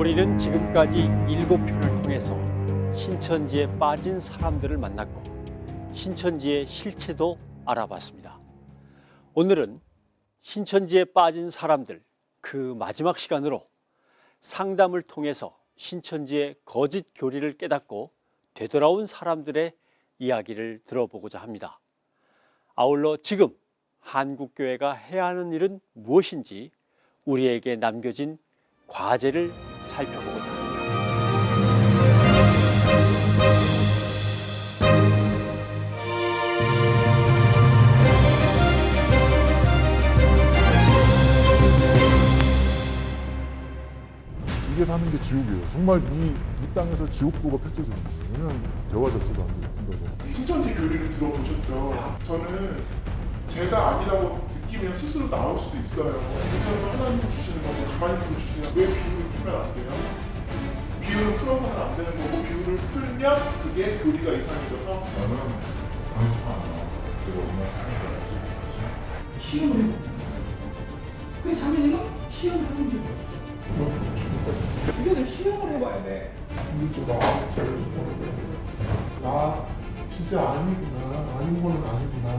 우리는 지금까지 7편을 통해서 신천지에 빠진 사람들을 만났고 신천지의 실체도 알아봤습니다. 오늘은 신천지에 빠진 사람들 그 마지막 시간으로 상담을 통해서 신천지의 거짓 교리를 깨닫고 되돌아온 사람들의 이야기를 들어보고자 합니다. 아울러 지금 한국교회가 해야 하는 일은 무엇인지 우리에게 남겨진 과제를 살펴보고자 합니다. 이게 사는 게 지옥이에요. 정말 이 땅에서 지옥도가 펼쳐지는 거예요. 왜냐면 대화 자체가 안 된다고. 신천지 교리를 들어보셨죠? 저는 제가 아니라고 느끼면 스스로 나올 수도 있어요. 그렇다면 하나님이 주시는 거고 가만히 있으면 주세요. 왜 비유를 풀면 안 돼요? 비유를 풀어서는 안 되는 거고 비유를 풀면 그게 교리가 이상해져서 나는 당연히 안 나와. 내가 얼마나 사랑을 할지. 시험을 해보니까 그 자매님은 시험을 해본 적이 없어. 이거를 시험을 해봐야 돼. 이게 좀 마음이 제일 힘들어요. 나 진짜 아니구나. 아닌 거는 아니구나.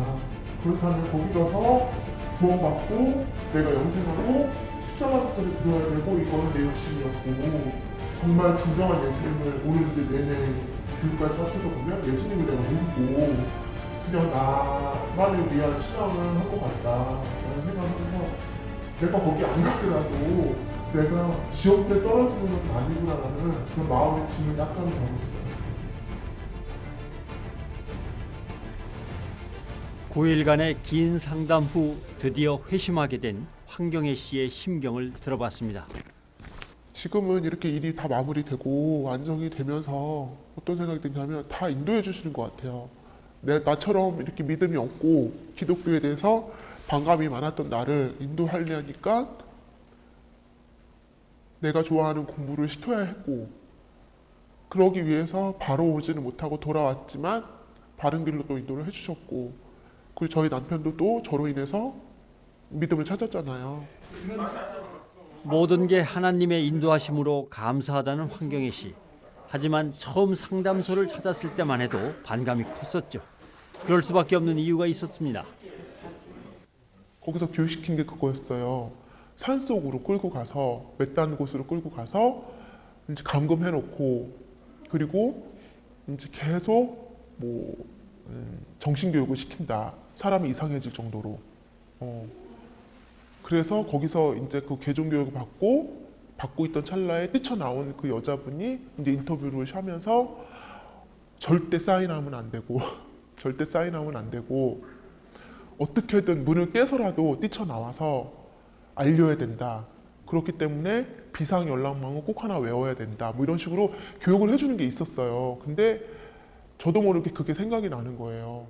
그렇다면 거기 가서 구원받고 내가 영생하고 십자가사자를 들어야 되고 이거는 내 욕심이었고 정말 진정한 예수님을 모르는 데 내내 교육까지 합쳐서 보면 예수님을 내가 모르고 그냥 나만을 위한 신앙을 한 것 같다라는 생각을 해서 내가 거기 안 가더라도 내가 지옥에 떨어지는 건 아니구나라는 그런 마음의 짐을 약간 가고 있어요. 9일간의 긴 상담 후 드디어 회심하게 된 황경혜 씨의 심경을 들어봤습니다. 지금은 이렇게 일이 다 마무리되고 안정이 되면서 어떤 생각이 드냐면 다 인도해 주시는 것 같아요. 나처럼 이렇게 믿음이 없고 기독교에 대해서 반감이 많았던 나를 인도하려니까 내가 좋아하는 공부를 시켜야 했고 그러기 위해서 바로 오지는 못하고 돌아왔지만 바른 길로 또 인도를 해주셨고 그리고 저희 남편도 또 저로 인해서 믿음을 찾았잖아요. 모든 게 하나님의 인도하심으로 감사하다는 황경혜 씨. 하지만 처음 상담소를 찾았을 때만 해도 반감이 컸었죠. 그럴 수밖에 없는 이유가 있었습니다. 거기서 교육시킨 게 그거였어요. 산속으로 끌고 가서 외딴 곳으로 끌고 가서 이제 감금해놓고 그리고 이제 계속 뭐 정신교육을 시킨다. 사람이 이상해질 정도로. 그래서 거기서 이제 그 개종교육을 받고 있던 찰나에 뛰쳐나온 그 여자분이 이제 인터뷰를 하면서 절대 사인하면 안 되고 절대 사인하면 안 되고 어떻게든 문을 깨서라도 뛰쳐나와서 알려야 된다. 그렇기 때문에 비상 연락망을 꼭 하나 외워야 된다. 뭐 이런 식으로 교육을 해주는 게 있었어요. 근데 저도 모르게 그게 생각이 나는 거예요.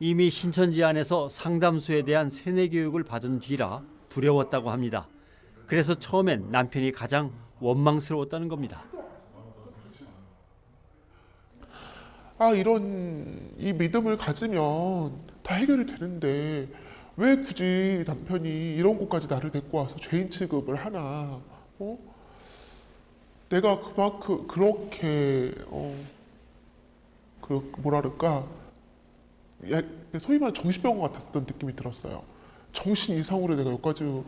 이미 신천지 안에서 상담소에 대한 세뇌 교육을 받은 뒤라 두려웠다고 합니다. 그래서 처음엔 남편이 가장 원망스러웠다는 겁니다. 이 믿음을 가지면 다 해결이 되는데 왜 굳이 남편이 이런 곳까지 나를 데리고 와서 죄인 취급을 하나? 내가 그만큼 그렇게 뭐랄까 소위 말해 정신병원 같았던 느낌이 들었어요. 정신 이상으로 내가 여기까지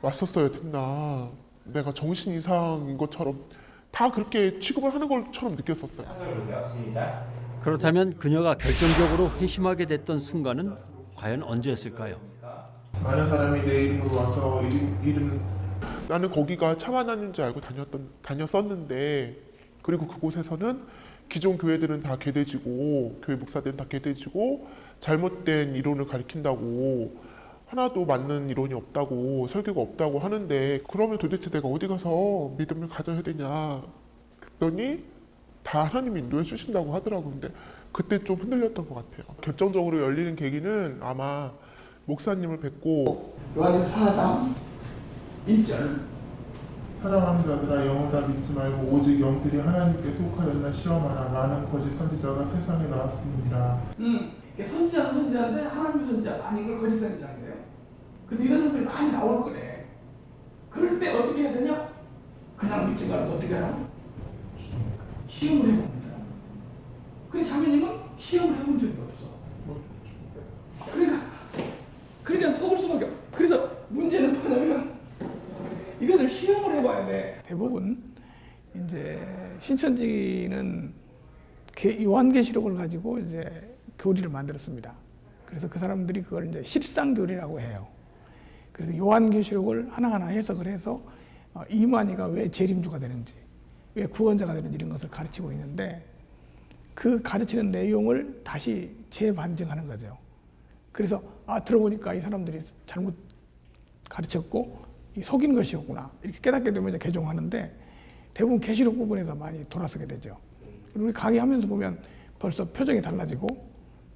왔었어야 됐나? 내가 정신 이상인 것처럼 다 그렇게 취급을 하는 것처럼 느꼈었어요. 그렇다면 그녀가 결정적으로 회심하게 됐던 순간은 과연 언제였을까요? 많은 사람이 내 이름으로 와서 나는 거기가 참하나님인 줄 알고 다녔었는데 그리고 그곳에서는 기존 교회들은 다 개돼지고 교회 목사들은 다 개돼지고 잘못된 이론을 가리킨다고 하나도 맞는 이론이 없다고 설교가 없다고 하는데 그러면 도대체 내가 어디 가서 믿음을 가져야 되냐 그랬더니 다 하나님이 인도해 주신다고 하더라고요. 근데 그때 좀 흔들렸던 것 같아요. 결정적으로 열리는 계기는 아마 목사님을 뵙고 요한일서 4장 1절 사랑하는 자들아 영을 다 믿지 말고 오직 영들이 하나님께 속하였나 시험하라. 많은 거짓 선지자가 세상에 나왔습니다. 선지자는 선지자인데 하나님의 선지자 아닌 걸 거짓 선지자인데요. 근데 이런 사람들이 많이 나올 거래. 그 그럴 때 어떻게 해야 되냐? 그냥 믿지 말고 어떻게 하냐? 시험을 해봅니다. 근데 자매님은 시험을 해본 적이 없어. 그러니까 속을 수밖에 없어. 그래서 문제는 뭐냐면 이것을 시험을 해봐야 돼. 대부분 이제 신천지는 요한계시록을 가지고 이제 교리를 만들었습니다. 그래서 그 사람들이 그걸 이제 실상교리라고 해요. 그래서 요한계시록을 하나하나 해석을 해서 이만희가 왜 재림주가 되는지, 왜 구원자가 되는지 이런 것을 가르치고 있는데 그 가르치는 내용을 다시 재반증하는 거죠. 그래서 들어보니까 이 사람들이 잘못 가르쳤고 속인 것이었구나 이렇게 깨닫게 되면 이제 개종하는데 대부분 계시록 부분에서 많이 돌아서게 되죠. 우리 강의하면서 보면 벌써 표정이 달라지고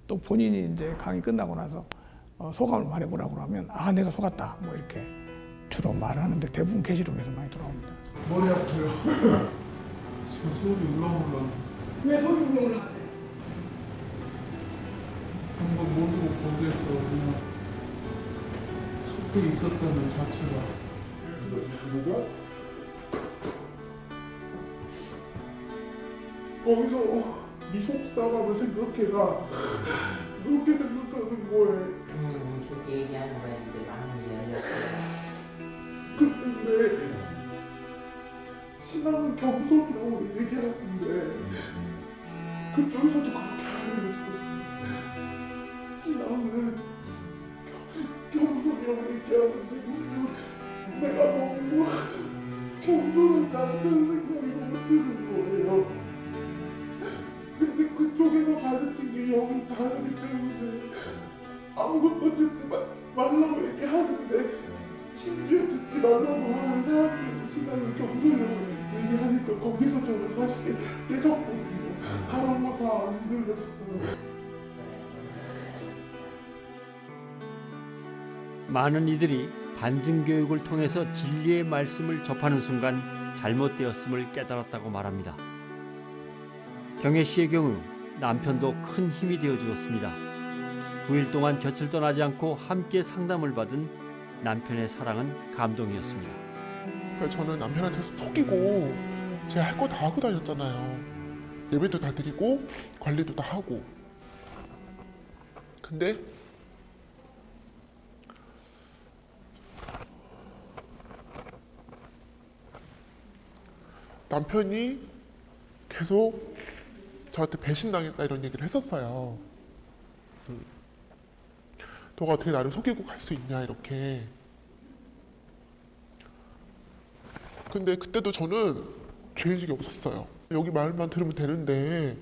또 본인이 이제 강의 끝나고 나서 소감을 말해보라고 하면 내가 속았다 뭐 이렇게 주로 말하는데 대부분 계시록에서 많이 돌아옵니다. 머리 아파요. 지금 속이 울렁울렁. 왜 속이 울렁울렁하세요? 한번 모르고 거기에서 그냥 속에 있었다는 자체가. 누가? 거기서 네 속상함을 생각해라. 그렇게 생각하는 거예요. 그렇게 얘기하는 거야. 이제 마음이 열렸어요. 근데 신앙은 겸손이라고 얘기하는데 그쪽에서도 그렇게 알려주거든요. 신앙은 겸손이라고 얘기하는데 내가 너무 겸손하지 않다는 생각이 너무 드는 거예요. 근데 그쪽에서 가르친 게 여기 다르기 때문에 아무것도 듣지 말라고 얘기하는데 심지어 듣지 말라고 하는 사람들이 신앙을 겸손이라고 얘기하니까 거기서 저는 사실 깨졌거든요. 다른 거 다 안 들렸어요. 많은 이들이 반증 교육을 통해서 진리의 말씀을 접하는 순간 잘못되었음을 깨달았다고 말합니다. 경혜 씨의 경우 남편도 큰 힘이 되어 주었습니다. 9일 동안 곁을 떠나지 않고 함께 상담을 받은 남편의 사랑은 감동이었습니다. 그러니까 저는 남편한테 속이고 제가 할 거 다 하고 다녔잖아요. 예배도 다 드리고 관리도 다 하고. 근데 남편이 계속 저한테 배신당했다 이런 얘기를 했었어요. 너가 어떻게 나를 속이고 갈 수 있냐 이렇게. 근데 그때도 저는 죄의식이 없었어요. 여기 말만 들으면 되는데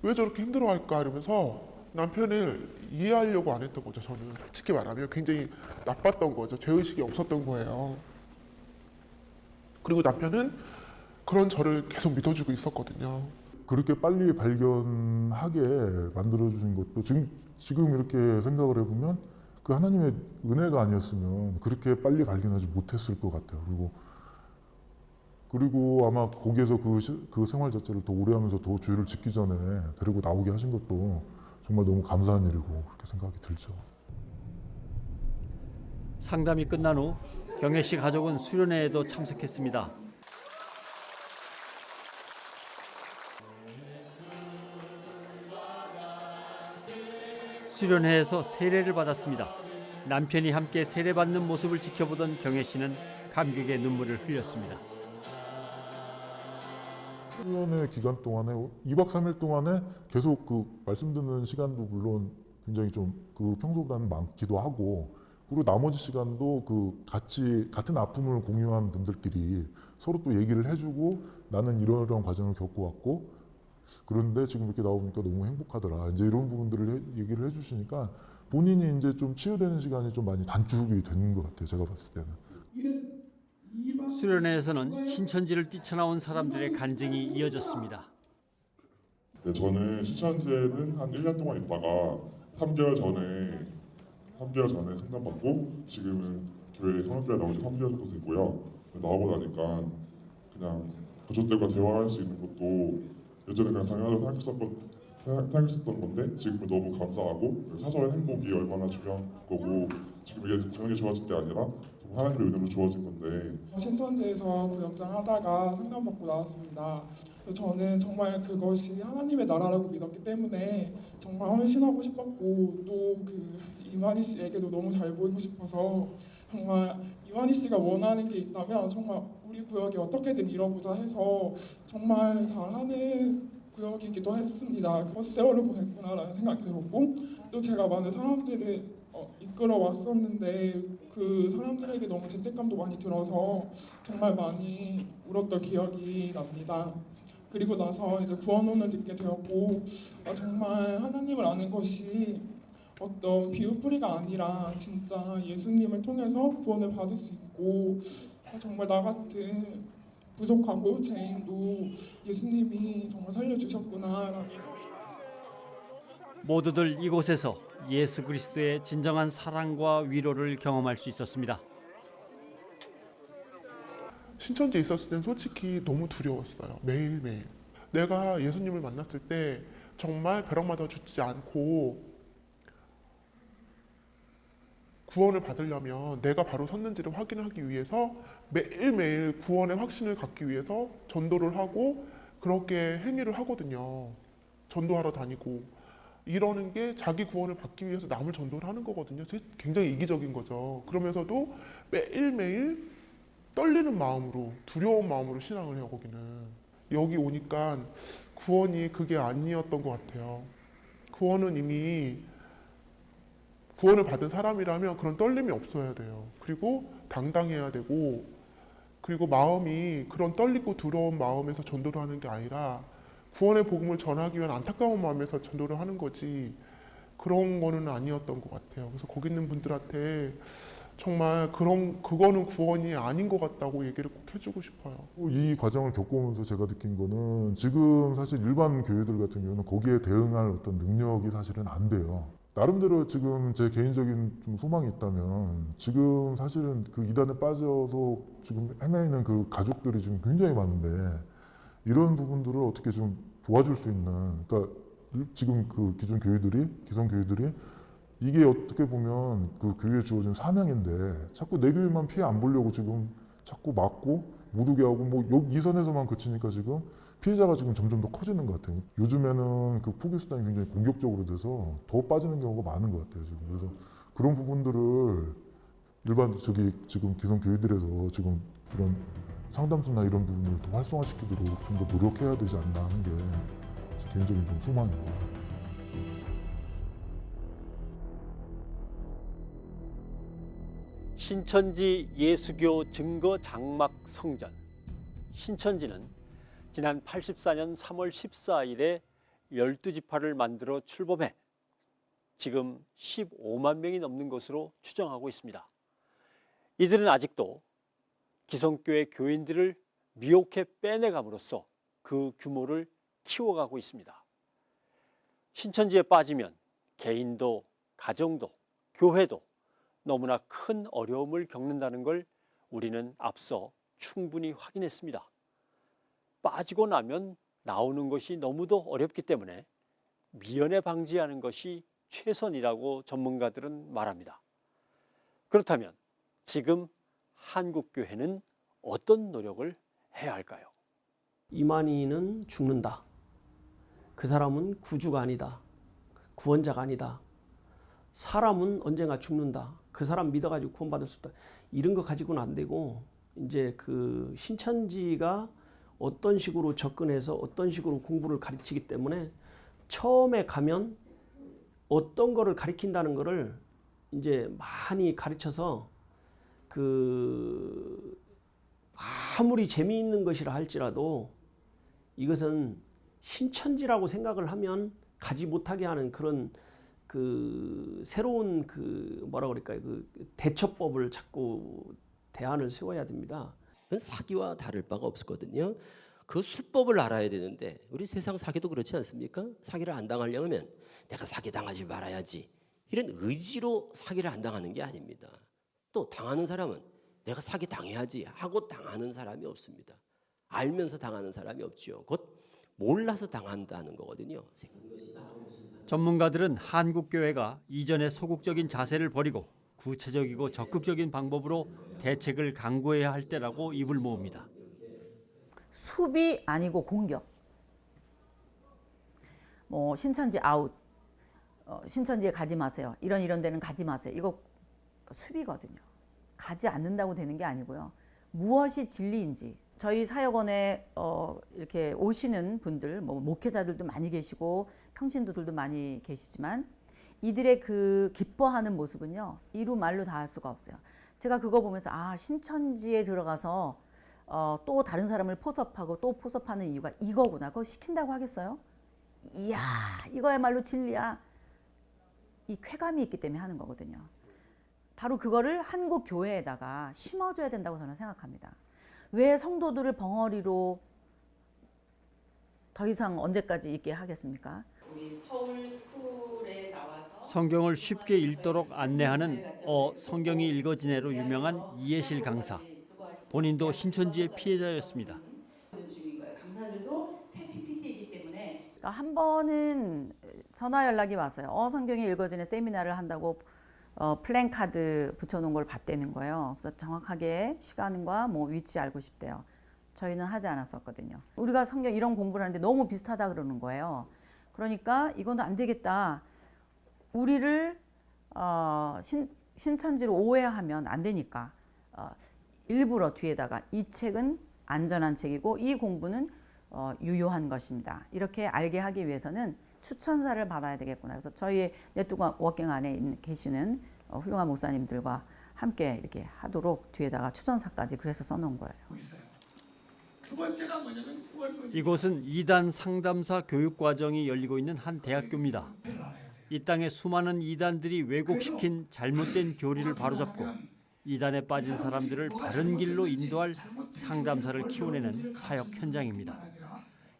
왜 저렇게 힘들어할까 이러면서 남편을 이해하려고 안 했던 거죠. 저는 솔직히 말하면 굉장히 나빴던 거죠. 죄의식이 없었던 거예요. 그리고 남편은 그런 저를 계속 믿어주고 있었거든요. 그렇게 빨리 발견하게 만들어주신 것도 지금 이렇게 생각을 해보면 그 하나님의 은혜가 아니었으면 그렇게 빨리 발견하지 못했을 것 같아요. 그리고 아마 거기에서 그 생활 자체를 더 오래 하면서 더 주의를 지키기 전에 데리고 나오게 하신 것도 정말 너무 감사한 일이고 그렇게 생각이 들죠. 상담이 끝난 후 경혜 씨 가족은 수련회에도 참석했습니다. 수련회에서 세례를 받았습니다. 남편이 함께 세례받는 모습을 지켜보던 경혜 씨는 감격의 눈물을 흘렸습니다. 수련회 기간 동안에 2박 3일 동안에 계속 그 말씀 듣는 시간도 물론 굉장히 좀 그 평소보다는 많기도 하고, 그리고 나머지 시간도 그 같은 아픔을 공유한 분들끼리 서로 또 얘기를 해주고 나는 이러이러한 과정을 겪어왔고 그런데 지금 이렇게 나오니까 너무 행복하더라. 이제 이런 부분들을 얘기를 해주시니까 본인이 이제 좀 치유되는 시간이 좀 많이 단축이 되는 것 같아요. 제가 봤을 때는. 수련회에서는 신천지를 뛰쳐나온 사람들의 간증이 이어졌습니다. 네, 저는 신천지에는 한 1년 동안 있다가 3개월 전에 상담받고 지금은 교회 성역교회 나온 지 3개월 정도 됐고요. 나오고 나니까 그냥 가족들과 대화할 수 있는 것도 예전에 그냥 당연하다고 생각했었던 건데 지금은 너무 감사하고 사소한 행복이 얼마나 중요한 거고 지금 이게 당연히 좋아질 게 아니라 하나님의 은혜로 주어진 건데 신천지에서 구역장 하다가 상담받고 나왔습니다. 그래서 저는 정말 그것이 하나님의 나라라고 믿었기 때문에 정말 헌신하고 싶었고 또 그 이만희 씨에게도 너무 잘 보이고 싶어서 정말 이만희 씨가 원하는 게 있다면 정말 우리 구역에 어떻게든 이뤄보자 해서 정말 잘하는 구역이기도 했습니다. 세월을 보냈구나라는 생각이 들었고 또 제가 많은 사람들을 이끌어 왔었는데 그 사람들에게 너무 죄책감도 많이 들어서 정말 많이 울었던 기억이 납니다. 그리고 나서 이제 구원론을 듣게 되었고 정말 하나님을 아는 것이 어떤 비유풀이가 아니라 진짜 예수님을 통해서 구원을 받을 수 있고 정말 나 같은 부족하고 죄인도 예수님이 정말 살려주셨구나. 모두들 이곳에서 예수 그리스도의 진정한 사랑과 위로를 경험할 수 있었습니다. 신천지에 있었을 땐 솔직히 너무 두려웠어요. 매일매일. 내가 예수님을 만났을 때 정말 벼락맞아 죽지 않고 구원을 받으려면 내가 바로 섰는지를 확인하기 위해서 매일매일 구원의 확신을 갖기 위해서 전도를 하고 그렇게 행위를 하거든요. 전도하러 다니고 이러는 게 자기 구원을 받기 위해서 남을 전도를 하는 거거든요. 굉장히 이기적인 거죠. 그러면서도 매일매일 떨리는 마음으로 두려운 마음으로 신앙을 해요. 거기는 여기 오니까 구원이 그게 아니었던 것 같아요. 구원은 이미 구원을 받은 사람이라면 그런 떨림이 없어야 돼요. 그리고 당당해야 되고 그리고 마음이 그런 떨리고 두려운 마음에서 전도를 하는 게 아니라 구원의 복음을 전하기 위한 안타까운 마음에서 전도를 하는 거지 그런 거는 아니었던 것 같아요. 그래서 거기 있는 분들한테 정말 그거는 구원이 아닌 것 같다고 얘기를 꼭 해주고 싶어요. 이 과정을 겪어오면서 제가 느낀 거는 지금 사실 일반 교회들 같은 경우는 거기에 대응할 어떤 능력이 사실은 안 돼요. 나름대로 지금 제 개인적인 좀 소망이 있다면 지금 사실은 그 이단에 빠져서 지금 헤매이는 그 가족들이 지금 굉장히 많은데 이런 부분들을 어떻게 좀 도와줄 수 있는 그러니까 지금 그 기존 교회들이 이게 어떻게 보면 그 교회에 주어진 사명인데 자꾸 내 교회만 피해 안 보려고 지금 자꾸 막고 못 오게 하고 뭐 이 선에서만 그치니까 지금 피해자가 지금 점점 더 커지는 것 같아요. 요즘에는 그 포기 수단이 굉장히 공격적으로 돼서 더 빠지는 경우가 많은 것 같아요. 지금 그래서 그런 부분들을 일반 지금 기존 교회들에서 지금 이런 상담소나 이런 부분을 더 활성화시키도록 좀 더 노력해야 되지 않나 하는 게 개인적인 좀 소망입니다. 신천지 예수교 증거 장막 성전. 신천지는 지난 84년 3월 14일에 12지파를 만들어 출범해 지금 15만 명이 넘는 것으로 추정하고 있습니다. 이들은 아직도 기성교회 교인들을 미혹해 빼내감으로써 그 규모를 키워가고 있습니다. 신천지에 빠지면 개인도 가정도 교회도 너무나 큰 어려움을 겪는다는 걸 우리는 앞서 충분히 확인했습니다. 빠지고 나면 나오는 것이 너무도 어렵기 때문에 미연에 방지하는 것이 최선이라고 전문가들은 말합니다. 그렇다면 지금 한국교회는 어떤 노력을 해야 할까요? 이만희는 죽는다. 그 사람은 구주가 아니다. 구원자가 아니다. 사람은 언젠가 죽는다. 그 사람 믿어가지고 구원받을 수 없다. 이런 거 가지고는 안 되고 이제 그 신천지가 어떤 식으로 접근해서 어떤 식으로 공부를 가르치기 때문에 처음에 가면 어떤 거를 가르친다는 거를 이제 많이 가르쳐서 그 아무리 재미있는 것이라 할지라도 이것은 신천지라고 생각을 하면 가지 못하게 하는 그런 그 새로운 그 뭐라 그럴까요? 그 대처법을 자꾸 대안을 세워야 됩니다. 그건 사기와 다를 바가 없었거든요. 그 수법을 알아야 되는데 우리 세상 사기도 그렇지 않습니까? 사기를 안 당하려면 내가 사기 당하지 말아야지 이런 의지로 사기를 안 당하는 게 아닙니다. 또 당하는 사람은 내가 사기 당해야지 하고 당하는 사람이 없습니다. 알면서 당하는 사람이 없죠. 곧 몰라서 당한다는 거거든요. 전문가들은 한국교회가 이전의 소극적인 자세를 버리고 구체적이고 적극적인 방법으로 대책을 강구해야 할 때라고 입을 모읍니다. 수비 아니고 공격. 뭐 신천지 아웃, 신천지에 가지 마세요. 이런 데는 가지 마세요. 이거 수비거든요. 가지 않는다고 되는 게 아니고요. 무엇이 진리인지 저희 사역원에 이렇게 오시는 분들, 뭐 목회자들도 많이 계시고 평신도들도 많이 계시지만 이들의 그 기뻐하는 모습은요, 이루 말로 다 할 수가 없어요. 제가 그거 보면서 신천지에 들어가서 또 다른 사람을 포섭하고 또 포섭하는 이유가 이거구나. 그거 시킨다고 하겠어요? 이야, 이거야말로 진리야. 이 쾌감이 있기 때문에 하는 거거든요. 바로 그거를 한국 교회에다가 심어줘야 된다고 저는 생각합니다. 왜 성도들을 벙어리로 더 이상 언제까지 있게 하겠습니까? 우리 서울 스쿨에 나와서 성경을 쉽게 읽도록 안내하는 성경이 읽어지네로 유명한 이해실 강사. 본인도 신천지의 피해자였습니다. 강사들도 새 PPT이기 때문에 그러니까 한 번은 전화 연락이 왔어요. 성경이 읽어지네 세미나를 한다고 플랜카드 붙여놓은 걸 봤다는 거예요. 그래서 정확하게 시간과 뭐 위치 알고 싶대요. 저희는 하지 않았었거든요. 우리가 성경 이런 공부를 하는데 너무 비슷하다 그러는 거예요. 그러니까 이건 안 되겠다. 우리를 신천지로 오해하면 안 되니까 일부러 뒤에다가 이 책은 안전한 책이고 이 공부는 유효한 것입니다. 이렇게 알게 하기 위해서는 추천사를 받아야 되겠구나. 그래서 저희 네트워킹 안에 계시는 훌륭한 목사님들과 함께 이렇게 하도록 뒤에다가 추천사까지 그래서 써놓은 거예요. 두 번째가 뭐냐면 구원론이 이곳은 이단 상담사 교육 과정이 열리고 있는 한 대학교입니다. 이 땅에 수많은 이단들이 왜곡시킨 잘못된 교리를 바로잡고 이단에 빠진 사람들을 바른 길로 인도할 상담사를 키워내는 사역 현장입니다.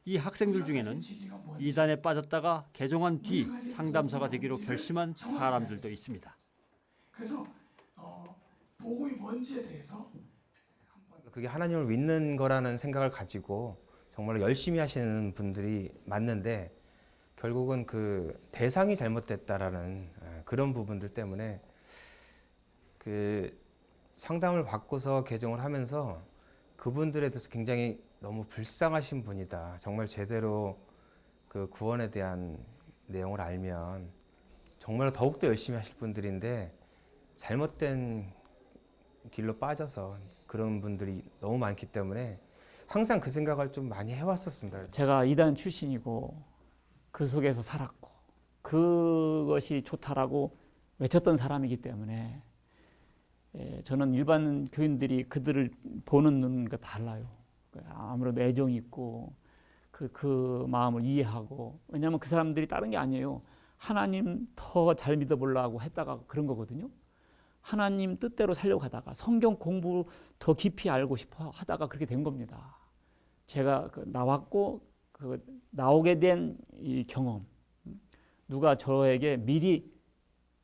이 학생들 중에는 이단에 빠졌다가 개종한 뒤 상담사가 되기로 결심한 사람들도 있습니다. 그래서 복음이 뭔지에 대해서 그게 하나님을 믿는 거라는 생각을 가지고 정말 열심히 하시는 분들이 맞는데 결국은 그 대상이 잘못됐다라는 그런 부분들 때문에 그 상담을 받고서 개종을 하면서 그분들에 대해서 굉장히 너무 불쌍하신 분이다. 정말 제대로 그 구원에 대한 내용을 알면 정말 더욱더 열심히 하실 분들인데 잘못된 길로 빠져서 그런 분들이 너무 많기 때문에 항상 그 생각을 좀 많이 해왔었습니다. 제가 이단 출신이고 그 속에서 살았고 그것이 좋다라고 외쳤던 사람이기 때문에 저는 일반 교인들이 그들을 보는 눈과 달라요. 아무래도 애정이 있고 그 마음을 이해하고 왜냐하면 그 사람들이 다른 게 아니에요. 하나님 더 잘 믿어보려고 했다가 그런 거거든요. 하나님 뜻대로 살려고 하다가 성경 공부 더 깊이 알고 싶어 하다가 그렇게 된 겁니다. 제가 나왔고 나오게 된 이 경험, 누가 저에게 미리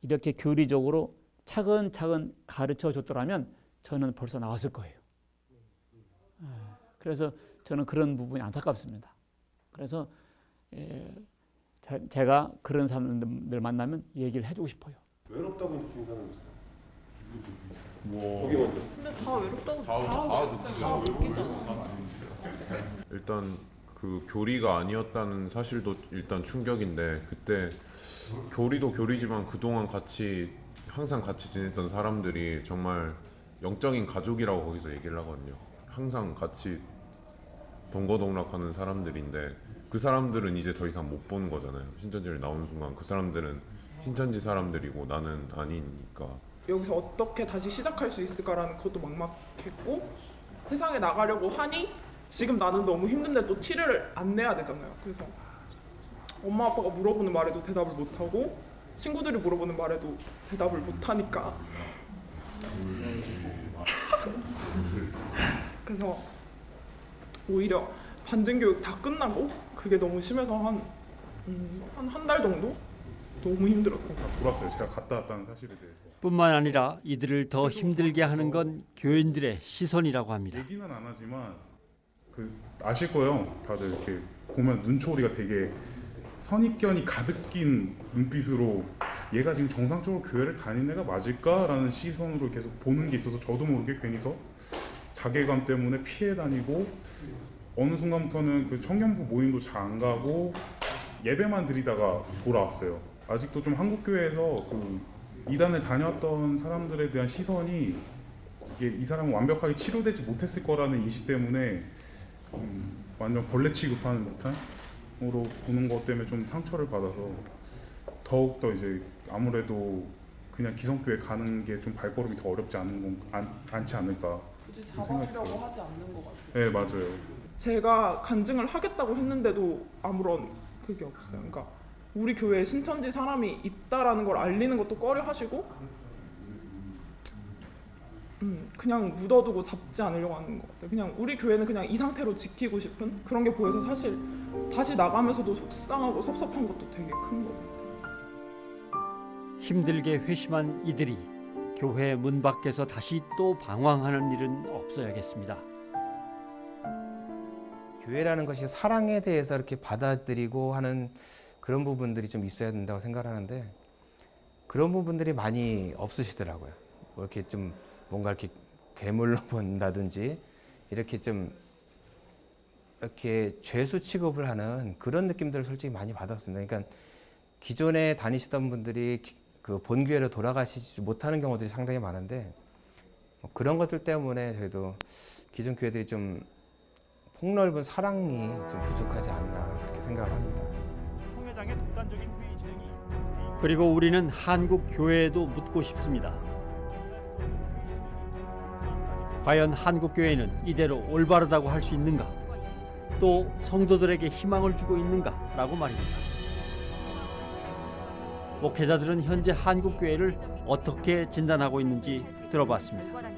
이렇게 교리적으로 차근차근 가르쳐 줬더라면 저는 벌써 나왔을 거예요. 그래서 저는 그런 부분이 안타깝습니다. 그래서 제가 그런 사람들 만나면 얘기를 해주고 싶어요. 외롭다고 느낀 사람 있어요? 뭐 근데 다 외롭다고 다 느끼잖아. 일단 그 교리가 아니었다는 사실도 일단 충격인데 그때 교리도 교리지만 그동안 항상 같이 지냈던 사람들이 정말 영적인 가족이라고 거기서 얘기를 하거든요. 항상 같이 동거동락하는 사람들인데 그 사람들은 이제 더 이상 못 보는 거잖아요. 신천지를 나오는 순간 그 사람들은 신천지 사람들이고 나는 아니니까. 여기서 어떻게 다시 시작할 수 있을까라는 것도 막막했고 세상에 나가려고 하니 지금 나는 너무 힘든데 또 티를 안 내야 되잖아요. 그래서 엄마 아빠가 물어보는 말에도 대답을 못하고 친구들이 물어보는 말에도 대답을 못하니까 그래서 오히려 반증교육 다 끝나고 그게 너무 심해서 한 달 정도 너무 힘들었던 것 같아요. 돌았어요. 제가 갔다 왔다는 사실에 대해서. 뿐만 아니라 이들을 더 힘들게 하는 건 교인들의 시선이라고 합니다. 얘기는 안 하지만 아실 거예요. 다들 이렇게 보면 눈초리가 되게 선입견이 가득 낀 눈빛으로 얘가 지금 정상적으로 교회를 다니는 애가 맞을까라는 시선으로 계속 보는 게 있어서 저도 모르게 괜히 더 자괴감 때문에 피해 다니고 어느 순간부터는 그 청년부 모임도 잘 안 가고 예배만 드리다가 돌아왔어요. 아직도 좀 한국교회에서 그 이단을 다녔던 사람들에 대한 시선이 이게 이 사람은 완벽하게 치료되지 못했을 거라는 인식 때문에 완전 벌레 취급하는 듯한으로 보는 것 때문에 좀 상처를 받아서 더욱더 이제 아무래도 그냥 기성교회 가는 게 좀 발걸음이 더 어렵지 않지 않을까. 굳이 잡아주려고 하지 않는 것 같아요. 네, 맞아요. 제가 간증을 하겠다고 했는데도 아무런 그게 없어요. 그러니까 우리 교회에 신천지 사람이 있다라는 걸 알리는 것도 꺼려 하시고 그냥 묻어두고 잡지 않으려고 하는 것 같아요. 그냥 우리 교회는 그냥 이 상태로 지키고 싶은 그런 게 보여서 사실 다시 나가면서도 속상하고 섭섭한 것도 되게 큰 거예요. 힘들게 회심한 이들이 교회 문 밖에서 다시 또 방황하는 일은 없어야겠습니다. 교회라는 것이 사랑에 대해서 이렇게 받아들이고 하는 그런 부분들이 좀 있어야 된다고 생각하는데 그런 부분들이 많이 없으시더라고요. 뭐 이렇게 좀 뭔가 이렇게 괴물로 본다든지 이렇게 좀 이렇게 죄수 취급을 하는 그런 느낌들을 솔직히 많이 받았습니다. 그러니까 기존에 다니시던 분들이 그 본교회로 돌아가시지 못하는 경우들이 상당히 많은데 그런 것들 때문에 저희도 기존 교회들이 좀 폭넓은 사랑이 좀 부족하지 않나 그렇게 생각을 합니다. 총회장의 독단적인 회의 진행이 그리고 우리는 한국 교회에도 묻고 싶습니다. 과연 한국 교회는 이대로 올바르다고 할 수 있는가? 또 성도들에게 희망을 주고 있는가라고 말입니다. 목회자들은 현재 한국 교회를 어떻게 진단하고 있는지 들어봤습니다.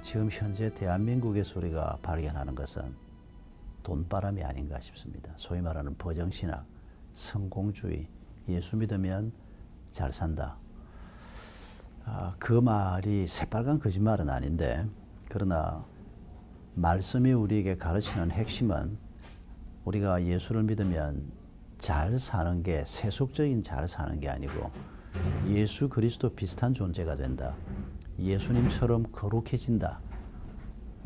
지금 현재 대한민국에서 우리가 발견하는 것은 돈바람이 아닌가 싶습니다. 소위 말하는 버정신학, 성공주의, 예수 믿으면 잘 산다. 그 말이 새빨간 거짓말은 아닌데 그러나 말씀이 우리에게 가르치는 핵심은 우리가 예수를 믿으면 잘 사는 게 세속적인 잘 사는 게 아니고 예수 그리스도 비슷한 존재가 된다. 예수님처럼 거룩해진다.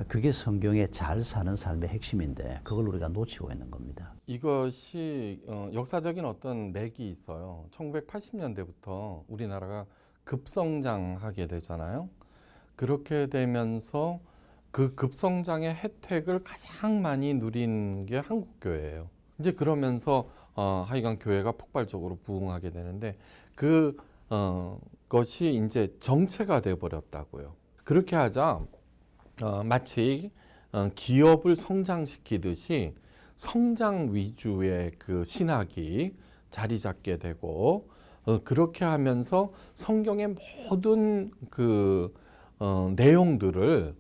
그게 성경의 잘 사는 삶의 핵심인데 그걸 우리가 놓치고 있는 겁니다. 이것이 역사적인 어떤 맥이 있어요. 1980년대부터 우리나라가 급성장하게 되잖아요. 그렇게 되면서 그 급성장의 혜택을 가장 많이 누린 게 한국교회예요. 이제 그러면서 하여간 교회가 폭발적으로 부흥하게 되는데 그것이 이제 정체가 돼 버렸다고요. 그렇게 하자 마치 기업을 성장시키듯이 성장 위주의 그 신학이 자리 잡게 되고 그렇게 하면서 성경의 모든 그 내용들을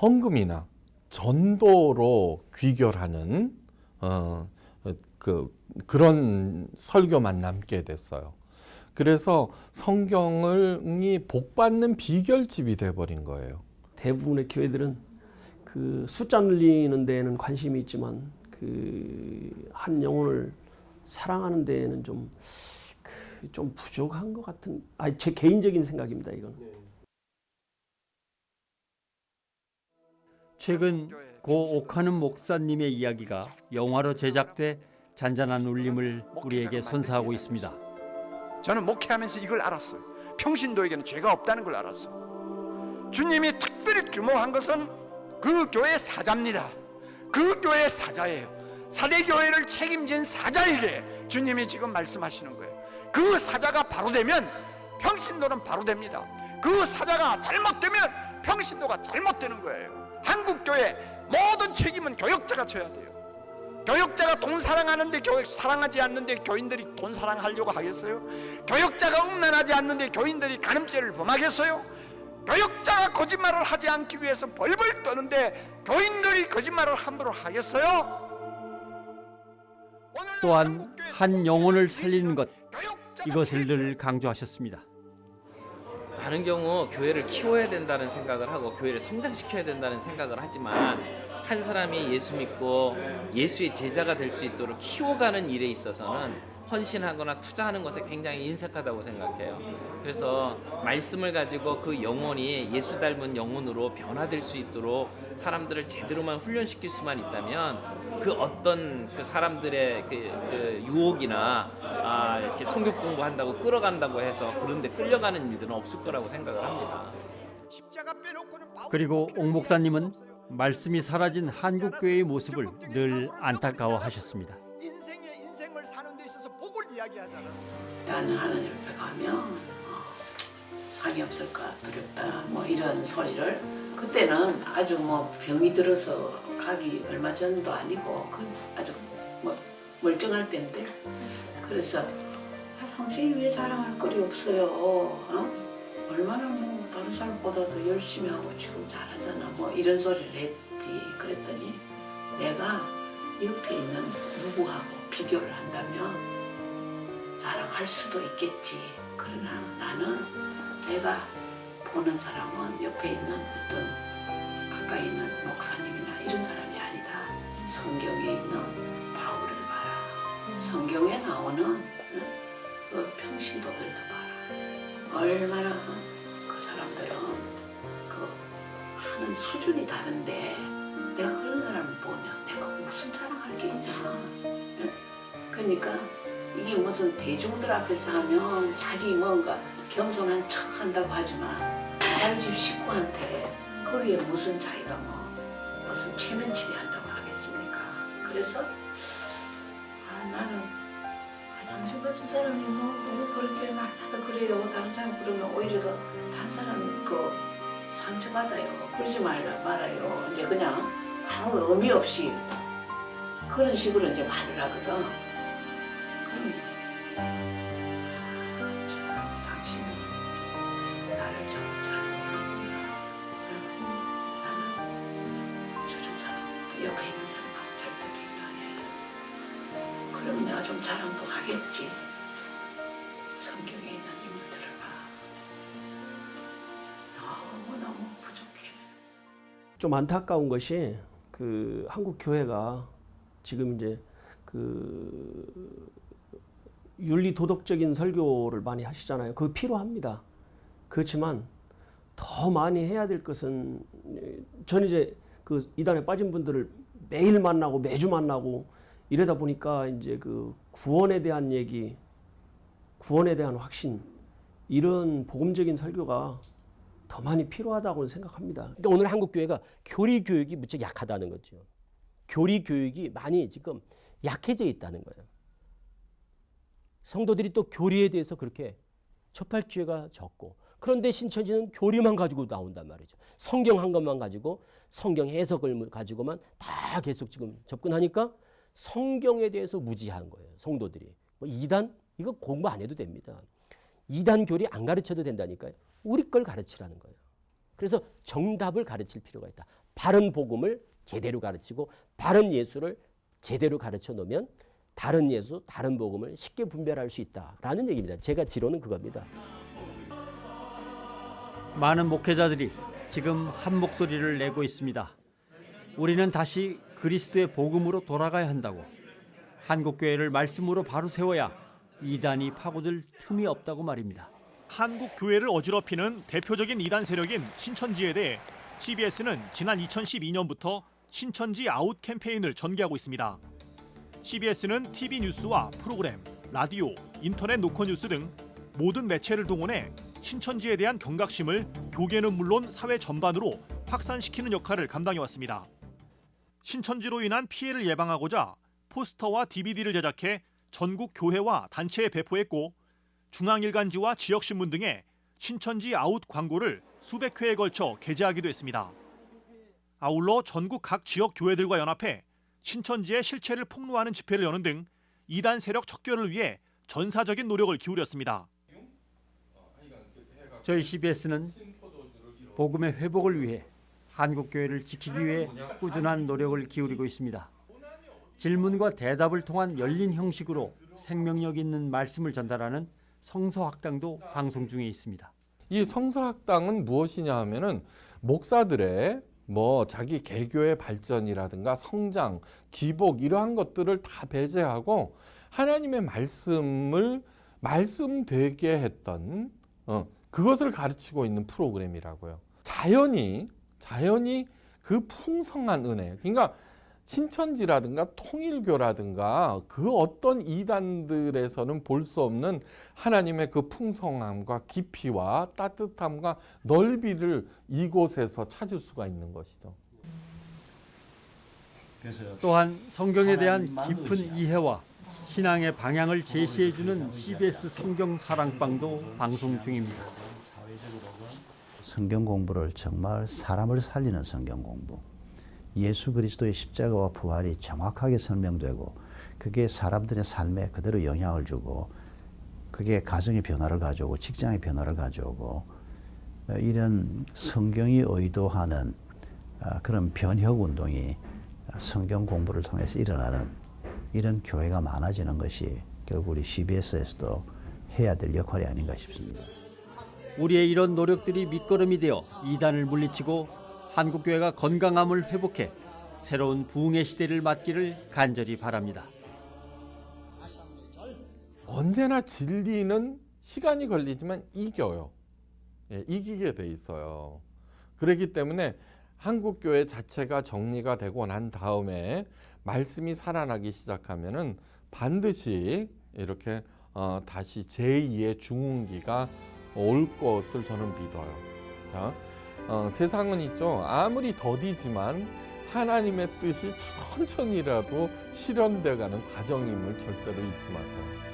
헌금이나 전도로 귀결하는 그런 설교만 남게 됐어요. 그래서 성경이 복받는 비결집이 돼버린 거예요. 대부분의 교회들은 그 숫자 늘리는 데에는 관심이 있지만 그 한 영혼을 사랑하는 데에는 좀 부족한 것 같은 제 개인적인 생각입니다. 이건. 최근 고 옥하는 목사님의 이야기가 영화로 제작돼 잔잔한 울림을 우리에게 선사하고 있습니다. 저는 목회하면서 이걸 알았어요. 평신도에게는 죄가 없다는 걸 알았어요. 주님이 특별히 주목한 것은 그 교회의 사자입니다. 그 교회의 사자예요. 사대교회를 책임진 사자에게 주님이 지금 말씀하시는 거예요. 그 사자가 바로 되면 평신도는 바로 됩니다. 그 사자가 잘못되면 평신도가 잘못되는 거예요. 한국교회 모든 책임은 교역자가 져야 돼요. 교역자가 돈 사랑하는데 교회 사랑하지 않는데 교인들이 돈 사랑하려고 하겠어요? 교역자가 음란하지 않는데 교인들이 간음죄를 범하겠어요? 교역자가 거짓말을 하지 않기 위해서 벌벌 떠는데 교인들이 거짓말을 함부로 하겠어요? 또한 한 영혼을 살리는 것, 이것을 늘 강조하셨습니다. 많은 경우 교회를 키워야 된다는 생각을 하고 교회를 성장시켜야 된다는 생각을 하지만 한 사람이 예수 믿고 예수의 제자가 될 수 있도록 키워가는 일에 있어서는 헌신하거나 투자하는 것에 굉장히 인색하다고 생각해요. 그래서 말씀을 가지고 그 영혼이 예수 닮은 영혼으로 변화될 수 있도록 사람들을 제대로만 훈련시킬 수만 있다면 그 어떤 그 사람들의 그 유혹이나 이렇게 성경 공부한다고 끌어간다고 해서 그런데 끌려가는 일들은 없을 거라고 생각을 합니다. 그리고 옥 목사님은 말씀이 사라진 한국교회의 모습을 늘 안타까워하셨습니다. 인생을 사는 데 있어서 복을 이야기하잖아. 나는 하나님 앞에 가면 상이 없을까 두렵다 뭐 이런 소리를 그때는 아주 뭐 병이 들어서 가기 얼마 전도 아니고 아주 뭐 멀쩡할 때인데 그래서 당신이 왜 자랑할 거리 없어요? 얼마나 뭐 다른 사람보다도 열심히 하고 지금 잘하잖아 뭐 이런 소리를 했지. 그랬더니 내가 옆에 있는 누구하고 비교를 한다면 자랑할 수도 있겠지. 그러나 나는 내가 보는 사람은 옆에 있는 어떤 가까이 있는 목사님이나 이런 사람이 아니다. 성경에 있는 바울을 봐라. 성경에 나오는 그 평신도들도 봐라. 얼마나 그 사람들은 그 하는 수준이 다른데 내가 그런 사람을 보면 내가 무슨 자랑할 게 있나. 그러니까 이게 무슨 대중들 앞에서 하면 자기 뭔가 겸손한 척 한다고 하지만 자기 집 식구한테 거기에 무슨 자기가 뭐 무슨 체면치레 한다고 하겠습니까? 그래서 나는 당신 같은 사람이 뭐 그렇게 말하다 그래요. 다른 사람 그러면 오히려 더 다른 사람 그 상처받아요. 그러지 말아요. 이제 그냥 아무 의미 없이 그런 식으로 이제 말을 하거든. 그럼 당신은 나를 좀 잘 모르는구나. 나는 저런 사람, 옆에 있는 사람하고 절대 비교 안 해. 그럼 내가 좀 자랑도 하겠지. 성경에 있는 인물들을 봐. 너무너무 부족해. 좀 안타까운 것이 그 한국 교회가 지금 이제 그 윤리 도덕적인 설교를 많이 하시잖아요. 그거 필요합니다. 그렇지만 더 많이 해야 될 것은 저는 이제 그 이단에 빠진 분들을 매일 만나고 매주 만나고 이러다 보니까 이제 그 구원에 대한 얘기, 구원에 대한 확신 이런 복음적인 설교가 더 많이 필요하다고 생각합니다. 그러니까 오늘 한국 교회가 교리 교육이 무척 약하다는 거죠. 교리 교육이 많이 지금 약해져 있다는 거예요. 성도들이 또 교리에 대해서 그렇게 접할 기회가 적고 그런데 신천지는 교리만 가지고 나온단 말이죠. 성경 한 것만 가지고 성경 해석을 가지고만 다 계속 지금 접근하니까 성경에 대해서 무지한 거예요. 성도들이. 뭐 이단? 이거 공부 안 해도 됩니다. 이단 교리 안 가르쳐도 된다니까요. 우리 걸 가르치라는 거예요. 그래서 정답을 가르칠 필요가 있다. 바른 복음을 제대로 가르치고 바른 예수를 제대로 가르쳐 놓으면 다른 예수, 다른 복음을 쉽게 분별할 수 있다라는 얘기입니다. 제가 지론은 그겁니다. 많은 목회자들이 지금 한 목소리를 내고 있습니다. 우리는 다시 그리스도의 복음으로 돌아가야 한다고. 한국교회를 말씀으로 바로 세워야 이단이 파고들 틈이 없다고 말입니다. 한국 교회를 어지럽히는 대표적인 이단 세력인 신천지에 대해 CBS는 지난 2012년부터 신천지 아웃 캠페인을 전개하고 있습니다. CBS는 TV 뉴스와 프로그램, 라디오, 인터넷 노컷 뉴스 등 모든 매체를 동원해 신천지에 대한 경각심을 교계는 물론 사회 전반으로 확산시키는 역할을 감당해왔습니다. 신천지로 인한 피해를 예방하고자 포스터와 DVD를 제작해 전국 교회와 단체에 배포했고 중앙일간지와 지역신문 등에 신천지 아웃 광고를 수백 회에 걸쳐 게재하기도 했습니다. 아울러 전국 각 지역 교회들과 연합해 신천지의 실체를 폭로하는 집회를 여는 등 이단 세력 척결을 위해 전사적인 노력을 기울였습니다. 저희 CBS는 복음의 회복을 위해 한국교회를 지키기 위해 꾸준한 노력을 기울이고 있습니다. 질문과 대답을 통한 열린 형식으로 생명력 있는 말씀을 전달하는 성서학당도 방송 중에 있습니다. 이 성서학당은 무엇이냐 하면은 목사들의 뭐 자기 개교의 발전이라든가 성장, 기복 이러한 것들을 다 배제하고 하나님의 말씀을 말씀되게 했던 그것을 가르치고 있는 프로그램이라고요. 자연히 그 풍성한 은혜, 그러니까 신천지라든가 통일교라든가 그 어떤 이단들에서는 볼 수 없는 하나님의 그 풍성함과 깊이와 따뜻함과 넓이를 이곳에서 찾을 수가 있는 것이죠. 또한 성경에 대한 깊은 이해와 신앙의 방향을 제시해주는 CBS 성경 사랑방도 방송 중입니다. 성경 공부를 정말 사람을 살리는 성경 공부. 예수 그리스도의 십자가와 부활이 정확하게 설명되고 그게 사람들의 삶에 그대로 영향을 주고 그게 가정의 변화를 가져오고 직장의 변화를 가져오고 이런 성경이 의도하는 그런 변혁 운동이 성경 공부를 통해서 일어나는 이런 교회가 많아지는 것이 결국 우리 CBS에서도 해야 될 역할이 아닌가 싶습니다. 우리의 이런 노력들이 밑거름이 되어 이단을 물리치고 한국교회가 건강함을 회복해 새로운 부흥의 시대를 맞기를 간절히 바랍니다. 언제나 진리는 시간이 걸리지만 이겨요. 이기게 돼 있어요. 그렇기 때문에 한국교회 자체가 정리가 되고 난 다음에 말씀이 살아나기 시작하면은 반드시 이렇게 다시 제2의 중흥기가 올 것을 저는 믿어요. 자, 세상은 있죠. 아무리 더디지만 하나님의 뜻이 천천히라도 실현되어가는 과정임을 절대로 잊지 마세요.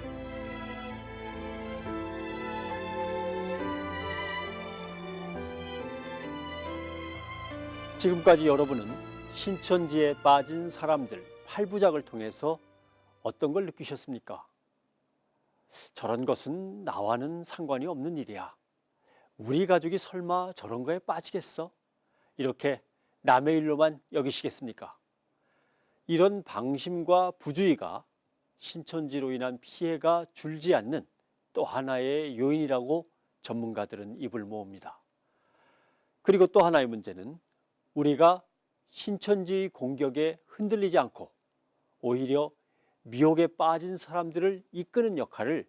지금까지 여러분은 신천지에 빠진 사람들 8부작을 통해서 어떤 걸 느끼셨습니까? 저런 것은 나와는 상관이 없는 일이야. 우리 가족이 설마 저런 거에 빠지겠어? 이렇게 남의 일로만 여기시겠습니까? 이런 방심과 부주의가 신천지로 인한 피해가 줄지 않는 또 하나의 요인이라고 전문가들은 입을 모읍니다. 그리고 또 하나의 문제는 우리가 신천지 공격에 흔들리지 않고 오히려 미혹에 빠진 사람들을 이끄는 역할을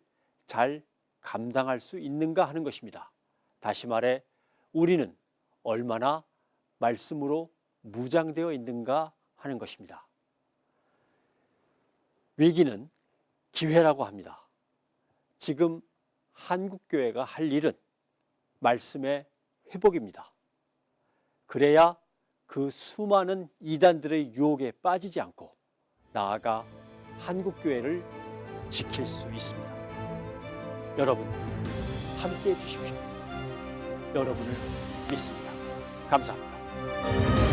잘 감당할 수 있는가 하는 것입니다. 다시 말해 우리는 얼마나 말씀으로 무장되어 있는가 하는 것입니다. 위기는 기회라고 합니다. 지금 한국교회가 할 일은 말씀의 회복입니다. 그래야 그 수많은 이단들의 유혹에 빠지지 않고 나아가 한국교회를 지킬 수 있습니다. 여러분 함께해 주십시오. 여러분을 믿습니다. 감사합니다.